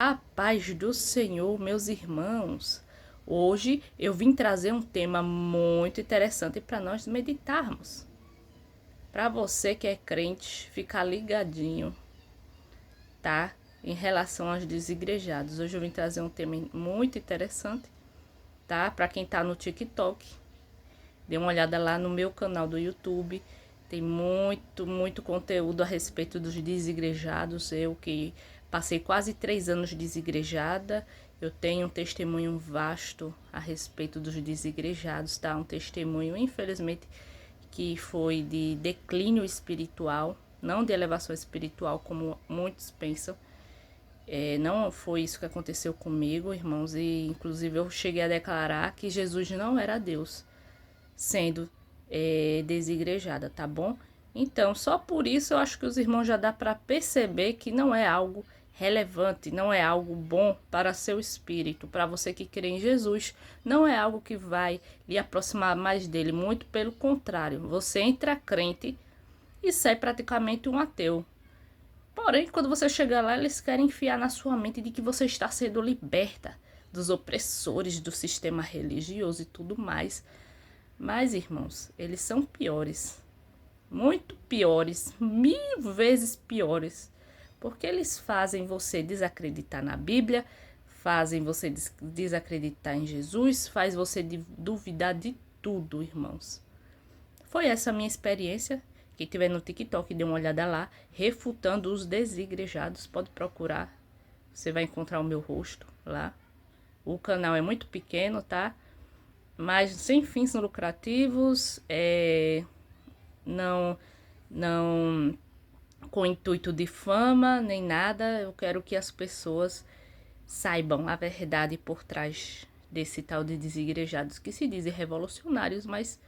A paz do Senhor, meus irmãos. Hoje eu vim trazer um tema muito interessante para nós meditarmos. Para você que é crente, ficar ligadinho, tá? Em relação aos desigrejados. Hoje eu vim trazer um tema muito interessante, tá? Para quem tá no TikTok, dê uma olhada lá no meu canal do YouTube. Tem muito conteúdo a respeito dos desigrejados. Eu que passei quase 3 anos desigrejada, eu tenho um testemunho vasto a respeito dos desigrejados, tá? Um testemunho, infelizmente, que foi de declínio espiritual, não de elevação espiritual, como muitos pensam. Não foi isso que aconteceu comigo, irmãos, e inclusive eu cheguei a declarar que Jesus não era Deus, sendo desigrejada, tá bom? Então, só por isso eu acho que os irmãos já dá para perceber que não é algo relevante, não é algo bom para seu espírito, para você que crê em Jesus, não é algo que vai lhe aproximar mais dele, muito pelo contrário, você entra crente e sai praticamente um ateu. Porém, quando você chega lá, eles querem enfiar na sua mente de que você está sendo liberta dos opressores do sistema religioso e tudo mais. Mas, irmãos, eles são piores, muito piores, 1000 vezes piores, porque eles fazem você desacreditar na Bíblia, fazem você desacreditar em Jesus, faz você duvidar de tudo, irmãos. Foi essa a minha experiência. Quem tiver no TikTok, dê uma olhada lá, refutando os desigrejados, pode procurar, você vai encontrar o meu rosto lá. O canal é muito pequeno, tá? Mas sem fins lucrativos, não, não com intuito de fama nem nada. Eu quero que as pessoas saibam a verdade por trás desse tal de desigrejados que se dizem revolucionários, mas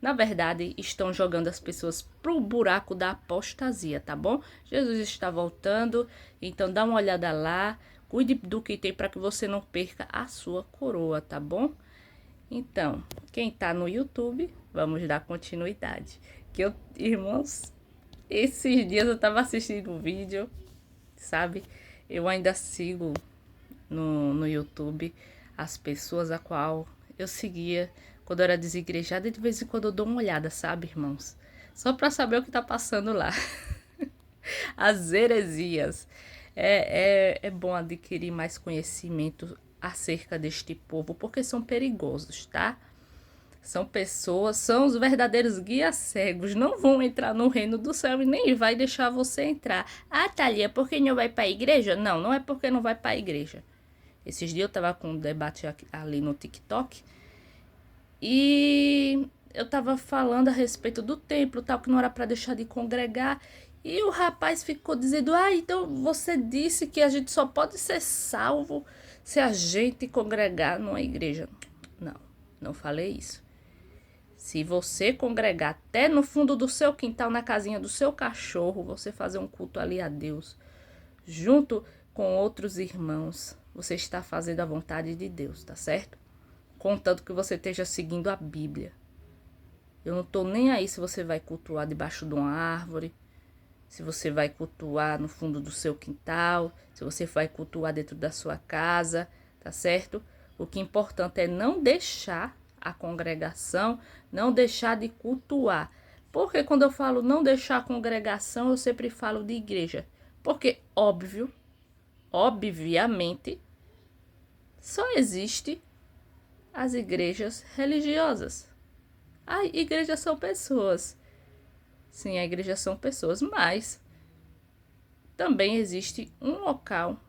na verdade estão jogando as pessoas pro buraco da apostasia, tá bom? Jesus está voltando, então dá uma olhada lá, cuide do que tem para que você não perca a sua coroa, tá bom? Então, quem tá no YouTube, vamos dar continuidade. Irmãos, esses dias eu tava assistindo um vídeo, sabe? Eu ainda sigo no YouTube as pessoas a qual eu seguia quando eu era desigrejada e de vez em quando eu dou uma olhada, sabe, irmãos? Só pra saber o que tá passando lá. As heresias. É bom adquirir mais conhecimento acerca deste povo, porque são perigosos, tá? São pessoas, são os verdadeiros guias cegos. Não vão entrar no reino do céu e nem vai deixar você entrar. Ah, Thalia, por que não vai para a igreja? Não, não é porque não vai para a igreja. Esses dias eu tava com um debate ali no TikTok e eu tava falando a respeito do templo, tal, que não era para deixar de congregar. E o rapaz ficou dizendo: ah, então você disse que a gente só pode ser salvo se a gente congregar numa igreja. Não, não falei isso. Se você congregar até no fundo do seu quintal, na casinha do seu cachorro, você fazer um culto ali a Deus, junto com outros irmãos, você está fazendo a vontade de Deus, tá certo? Contanto que você esteja seguindo a Bíblia. Eu não tô nem aí se você vai cultuar debaixo de uma árvore, se você vai cultuar no fundo do seu quintal, se você vai cultuar dentro da sua casa, tá certo? O que é importante é não deixar a congregação, não deixar de cultuar. Porque quando eu falo não deixar a congregação, eu sempre falo de igreja. Porque, obviamente, só existe as igrejas religiosas. A igreja são pessoas. Sim, a igreja são pessoas, mas também existe um local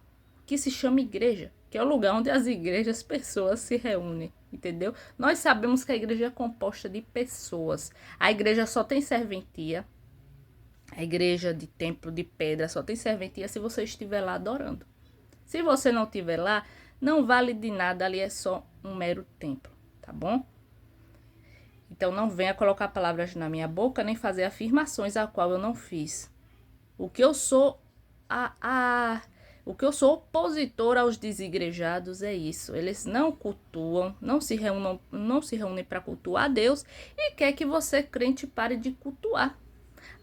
que se chama igreja, que é o lugar onde as igrejas, pessoas se reúnem, entendeu? Nós sabemos que a igreja é composta de pessoas. A igreja só tem serventia, a igreja de templo de pedra só tem serventia se você estiver lá adorando. Se você não estiver lá, não vale de nada, ali é só um mero templo, tá bom? Então não venha colocar palavras na minha boca, nem fazer afirmações a qual eu não fiz. O que eu sou o que eu sou opositor aos desigrejados é isso. Eles não cultuam, não se reúnem para cultuar a Deus e quer que você, crente, pare de cultuar.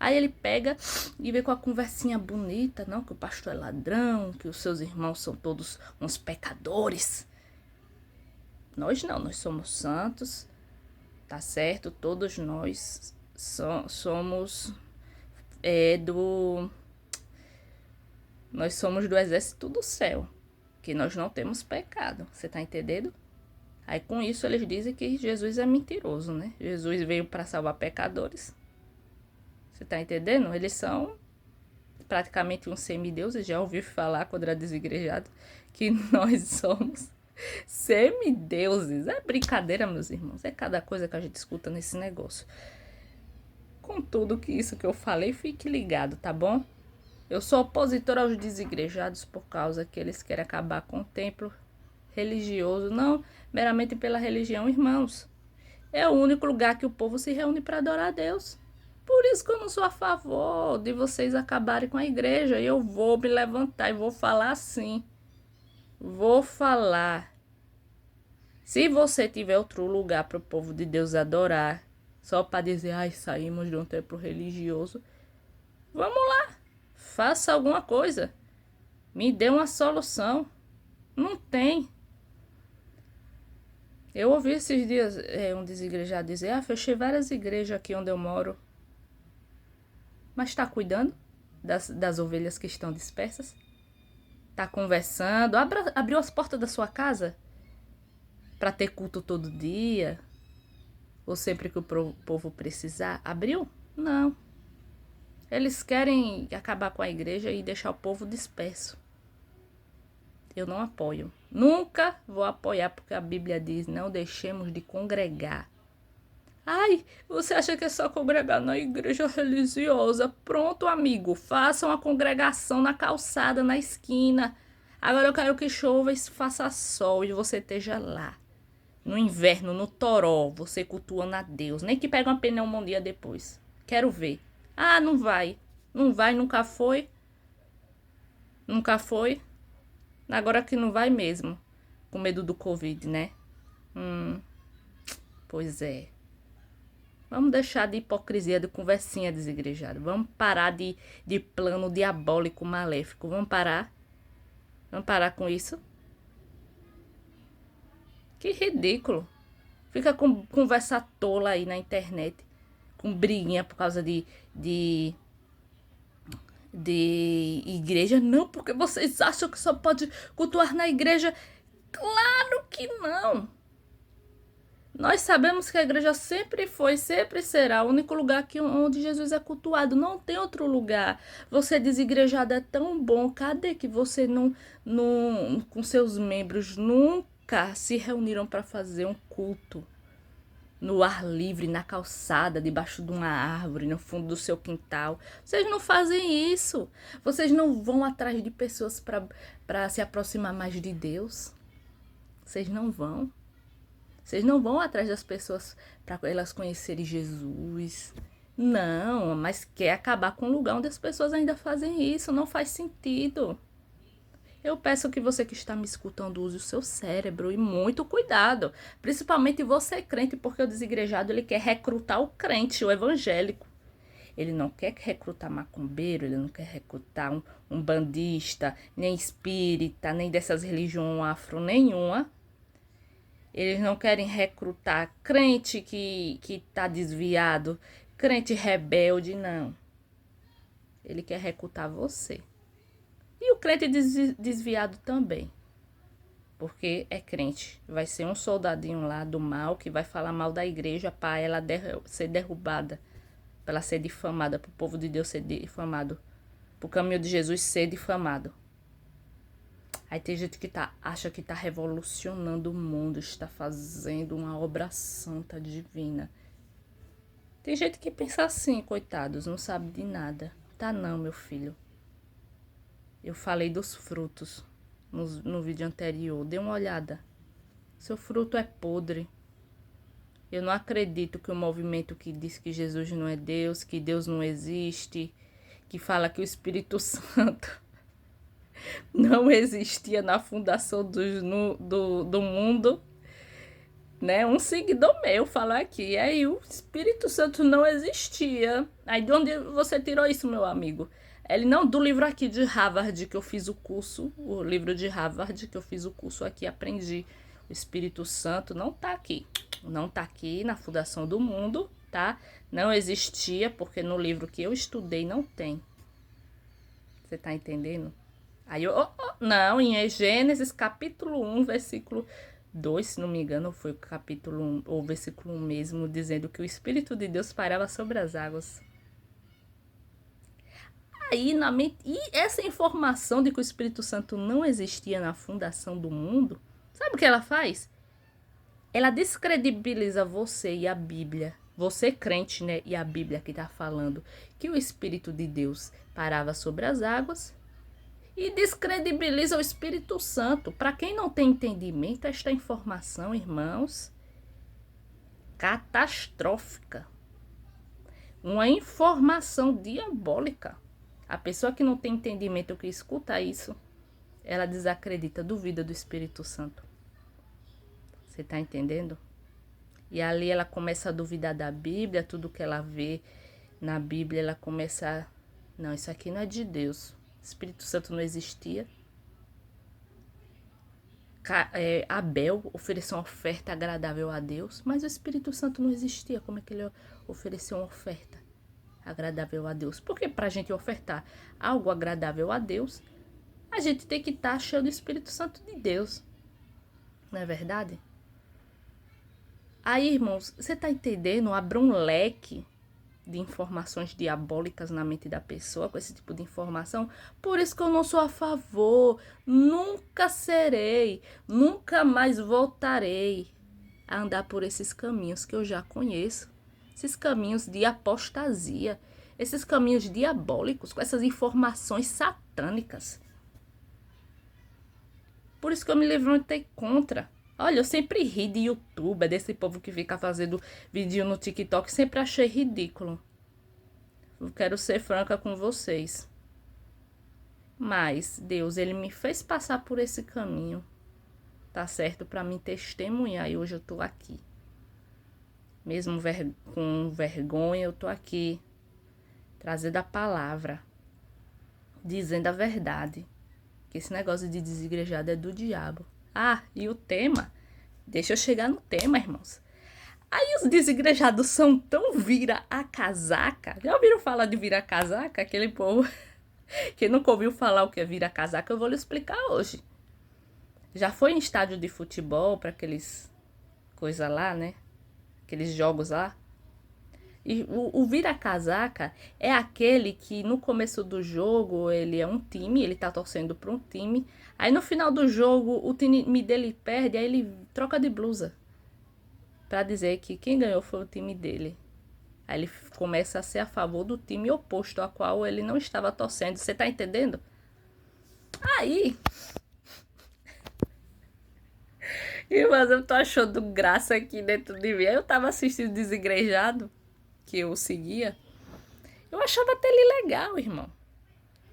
Aí ele pega e vem com a conversinha bonita, não, que o pastor é ladrão, que os seus irmãos são todos uns pecadores. Nós não, nós somos santos, tá certo? Todos nós somos nós somos do exército do céu, que nós não temos pecado, você tá entendendo? Aí com isso eles dizem que Jesus é mentiroso, né? Jesus veio para salvar pecadores. Você tá entendendo? Eles são praticamente uns semideuses. Já ouvi falar quando era desigrejado que nós somos semideuses. É brincadeira, meus irmãos. É cada coisa que a gente escuta nesse negócio. Com tudo que isso que eu falei, fique ligado, tá bom? Eu sou opositor aos desigrejados por causa que eles querem acabar com o templo religioso, não meramente pela religião, irmãos. É o único lugar que o povo se reúne para adorar a Deus. Por isso que eu não sou a favor de vocês acabarem com a igreja. Eu vou me levantar e vou falar assim. Vou falar. Se você tiver outro lugar para o povo de Deus adorar, só para dizer, ai, saímos de um templo religioso, vamos lá. Faça alguma coisa. Me dê uma solução. Não tem. Eu ouvi esses dias um desigrejado dizer, fechei várias igrejas aqui onde eu moro. Mas está cuidando das ovelhas que estão dispersas? Está conversando? Abriu as portas da sua casa para ter culto todo dia? Ou sempre que o povo precisar? Abriu? Não. Eles querem acabar com a igreja e deixar o povo disperso. Eu não apoio. Nunca vou apoiar, porque a Bíblia diz, não deixemos de congregar. Ai, você acha que é só congregar na igreja religiosa? Pronto, amigo, faça uma congregação na calçada, na esquina. Agora eu quero que chova e faça sol e você esteja lá. No inverno, no toró, você cultuando a Deus. Nem que pegue uma pneumonia depois. Quero ver. Ah, não vai. Não vai, nunca foi. Nunca foi. Agora que não vai mesmo. Com medo do Covid, né? Pois é. Vamos deixar de hipocrisia, de conversinha desigrejada. Vamos parar de plano diabólico, maléfico. Vamos parar? Vamos parar com isso? Que ridículo. Fica com conversa tola aí na internet. Com briguinha por causa de igreja. Não, porque vocês acham que só pode cultuar na igreja. Claro que não. Nós sabemos que a igreja sempre foi, sempre será o único lugar onde Jesus é cultuado. Não tem outro lugar. Você desigrejado é tão bom. Cadê que você não com seus membros nunca se reuniram para fazer um culto? No ar livre, na calçada, debaixo de uma árvore, no fundo do seu quintal. Vocês não fazem isso. Vocês não vão atrás de pessoas para se aproximar mais de Deus. Vocês não vão. Vocês não vão atrás das pessoas para elas conhecerem Jesus. Não, mas quer acabar com o lugar onde as pessoas ainda fazem isso. Não faz sentido. Eu peço que você que está me escutando use o seu cérebro e muito cuidado. Principalmente você crente, porque o desigrejado ele quer recrutar o crente, o evangélico. Ele não quer recrutar macumbeiro, ele não quer recrutar um bandista, nem espírita, nem dessas religiões afro nenhuma. Eles não querem recrutar crente que está desviado, crente rebelde, não. Ele quer recrutar você. E o crente desviado também. Porque é crente. Vai ser um soldadinho lá do mal que vai falar mal da igreja para ela ser derrubada. Para ela ser difamada, para o povo de Deus ser difamado. Para o caminho de Jesus ser difamado. Aí tem gente que acha que está revolucionando o mundo, está fazendo uma obra santa, divina. Tem gente que pensa assim, coitados, não sabe de nada. Tá não, meu filho. Eu falei dos frutos no vídeo anterior. Dê uma olhada. Seu fruto é podre. Eu não acredito que o movimento que diz que Jesus não é Deus, que Deus não existe, que fala que o Espírito Santo não existia na fundação do mundo. né? Um seguidor meu falou aqui. Aí o Espírito Santo não existia. Aí de onde você tirou isso, meu amigo? Ele não, do livro aqui de Harvard que eu fiz o curso, o livro de Harvard que eu fiz o curso aqui, aprendi. O Espírito Santo não tá aqui. Não tá aqui na Fundação do Mundo, tá? Não existia, porque no livro que eu estudei não tem. Você tá entendendo? Aí eu, não, em Gênesis capítulo 1, versículo 2, se não me engano, foi o capítulo 1, ou versículo 1 mesmo, dizendo que o Espírito de Deus pairava sobre as águas. Aí, e essa informação de que o Espírito Santo não existia na fundação do mundo, sabe o que ela faz? Ela descredibiliza você e a Bíblia. Você crente, né? E a Bíblia que está falando que o Espírito de Deus parava sobre as águas. E descredibiliza o Espírito Santo. Para quem não tem entendimento, esta informação, irmãos, catastrófica. Uma informação diabólica. A pessoa que não tem entendimento, que escuta isso, ela desacredita, duvida do Espírito Santo. Você tá entendendo? E ali ela começa a duvidar da Bíblia, tudo que ela vê na Bíblia, ela começa a... Não, isso aqui não é de Deus. O Espírito Santo não existia. Abel ofereceu uma oferta agradável a Deus, mas o Espírito Santo não existia. Como é que ele ofereceu uma oferta agradável a Deus? Porque para a gente ofertar algo agradável a Deus, a gente tem que estar cheio do Espírito Santo de Deus. Não é verdade? Aí, irmãos, você tá entendendo? Abre um leque de informações diabólicas na mente da pessoa com esse tipo de informação. Por isso que eu não sou a favor, nunca serei, nunca mais voltarei a andar por esses caminhos que eu já conheço. Esses caminhos de apostasia, esses caminhos diabólicos com essas informações satânicas. Por isso que eu me levantei contra. Olha, eu sempre ri de youtuber, desse povo que fica fazendo vídeo no TikTok, sempre achei ridículo. Eu quero ser franca com vocês. Mas Deus, ele me fez passar por esse caminho, tá certo? Para me testemunhar, e hoje eu tô aqui. Mesmo com vergonha, eu tô aqui, trazendo a palavra, dizendo a verdade. Que esse negócio de desigrejado é do diabo. Ah, e o tema? Deixa eu chegar no tema, irmãos. Aí os desigrejados são tão vira-a-casaca. Já ouviram falar de vira-casaca? Aquele povo que nunca ouviu falar o que é vira-casaca, eu vou lhe explicar hoje. Já foi em estádio de futebol, para aqueles coisa lá, né? Aqueles jogos lá. E o vira-casaca é aquele que no começo do jogo ele é um time, ele tá torcendo para um time. Aí no final do jogo o time dele perde, aí ele troca de blusa. Pra dizer que quem ganhou foi o time dele. Aí ele começa a ser a favor do time oposto ao qual ele não estava torcendo. Você tá entendendo? Aí... Irmãs, eu tô achando graça aqui dentro de mim. Aí eu tava assistindo Desigrejado, que eu seguia, eu achava até ele legal, irmão.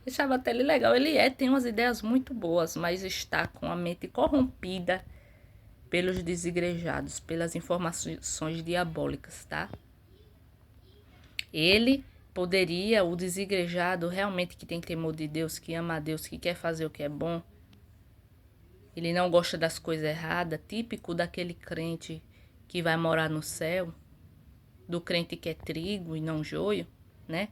Eu achava até ele legal. Ele tem umas ideias muito boas, mas está com a mente corrompida pelos desigrejados, pelas informações diabólicas, tá? Ele poderia, o desigrejado realmente que tem temor de Deus, que ama a Deus, que quer fazer o que é bom, ele não gosta das coisas erradas, típico daquele crente que vai morar no céu, do crente que é trigo e não joio, né?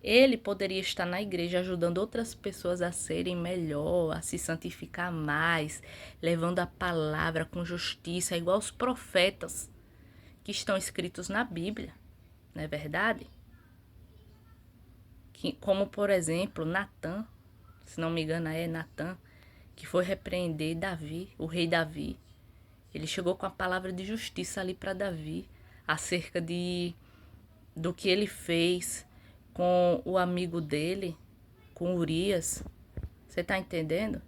Ele poderia estar na igreja ajudando outras pessoas a serem melhor, a se santificar mais, levando a palavra com justiça, igual os profetas que estão escritos na Bíblia, não é verdade? Como, por exemplo, Natã, se não me engano é Natã, que foi repreender Davi, o rei Davi. Ele chegou com a palavra de justiça ali para Davi, acerca do que ele fez com o amigo dele, com Urias. Você tá entendendo?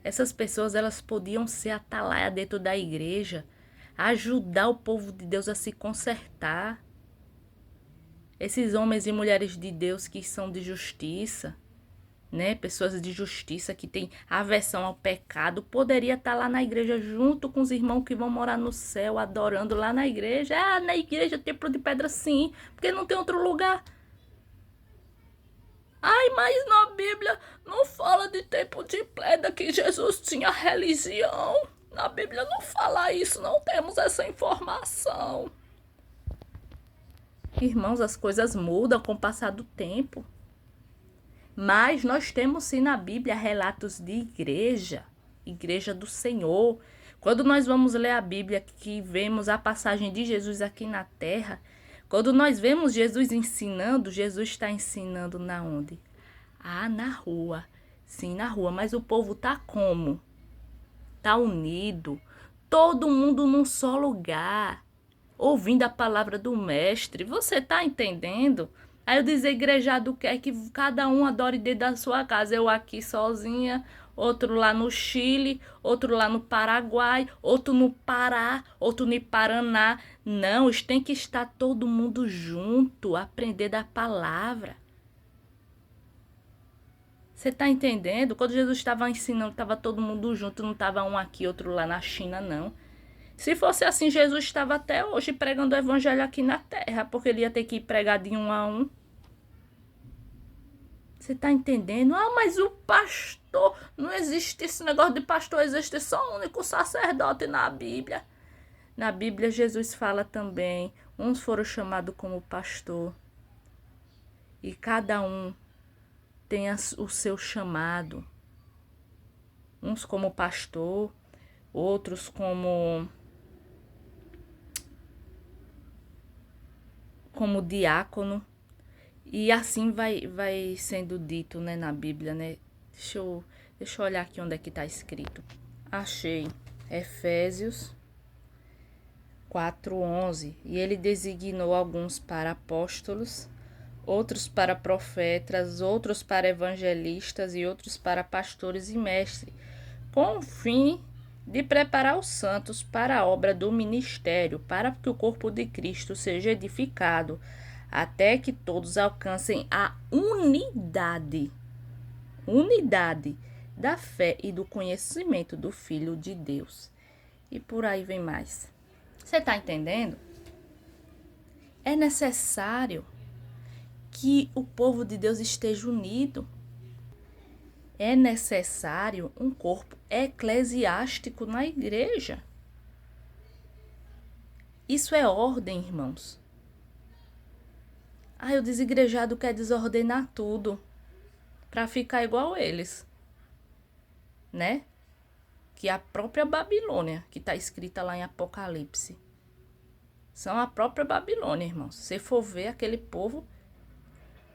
Essas pessoas, elas podiam ser atalaia dentro da igreja, ajudar o povo de Deus a se consertar. Esses homens e mulheres de Deus que são de justiça, né? Pessoas de justiça que têm aversão ao pecado, poderia estar lá na igreja junto com os irmãos que vão morar no céu, adorando lá na igreja. Ah, na igreja templo de pedra sim, porque não tem outro lugar. Ai, mas na Bíblia não fala de tempo de pedra que Jesus tinha religião. Na Bíblia não fala isso, não temos essa informação. Irmãos, as coisas mudam com o passar do tempo. Mas nós temos sim na Bíblia relatos de igreja, igreja do Senhor. Quando nós vamos ler a Bíblia, que vemos a passagem de Jesus aqui na terra, quando nós vemos Jesus ensinando, Jesus está ensinando na onde? Ah, na rua. Sim, na rua. Mas o povo tá como? Tá unido. Todo mundo num só lugar, ouvindo a palavra do mestre. Você tá entendendo? Aí o desigrejado quer que cada um adore dentro da sua casa. Eu aqui sozinha, outro lá no Chile, outro lá no Paraguai, outro no Pará, outro no Paraná. Não, tem que estar todo mundo junto, aprender da palavra. Você tá entendendo? Quando Jesus estava ensinando, estava todo mundo junto, não estava um aqui, outro lá na China, não. Se fosse assim, Jesus estava até hoje pregando o evangelho aqui na terra, porque ele ia ter que ir pregar de um a um. Você tá entendendo? Ah, mas o pastor, não existe esse negócio de pastor, existe só um único sacerdote na Bíblia. Na Bíblia, Jesus fala também, uns foram chamados como pastor, e cada um tem o seu chamado. Uns como pastor, outros como diácono. E assim vai sendo dito, né, na Bíblia, né? Deixa eu olhar aqui onde é que está escrito. Achei. Efésios 4:11. E ele designou alguns para apóstolos, outros para profetas, outros para evangelistas e outros para pastores e mestres, com o fim de preparar os santos para a obra do ministério, para que o corpo de Cristo seja edificado, até que todos alcancem a unidade da fé e do conhecimento do Filho de Deus. E por aí vem mais. Você está entendendo? É necessário que o povo de Deus esteja unido. É necessário um corpo eclesiástico na igreja. Isso é ordem, irmãos. Ah, o desigrejado quer desordenar tudo para ficar igual eles, né? Que é a própria Babilônia, que está escrita lá em Apocalipse. São a própria Babilônia, irmãos. Se você for ver, aquele povo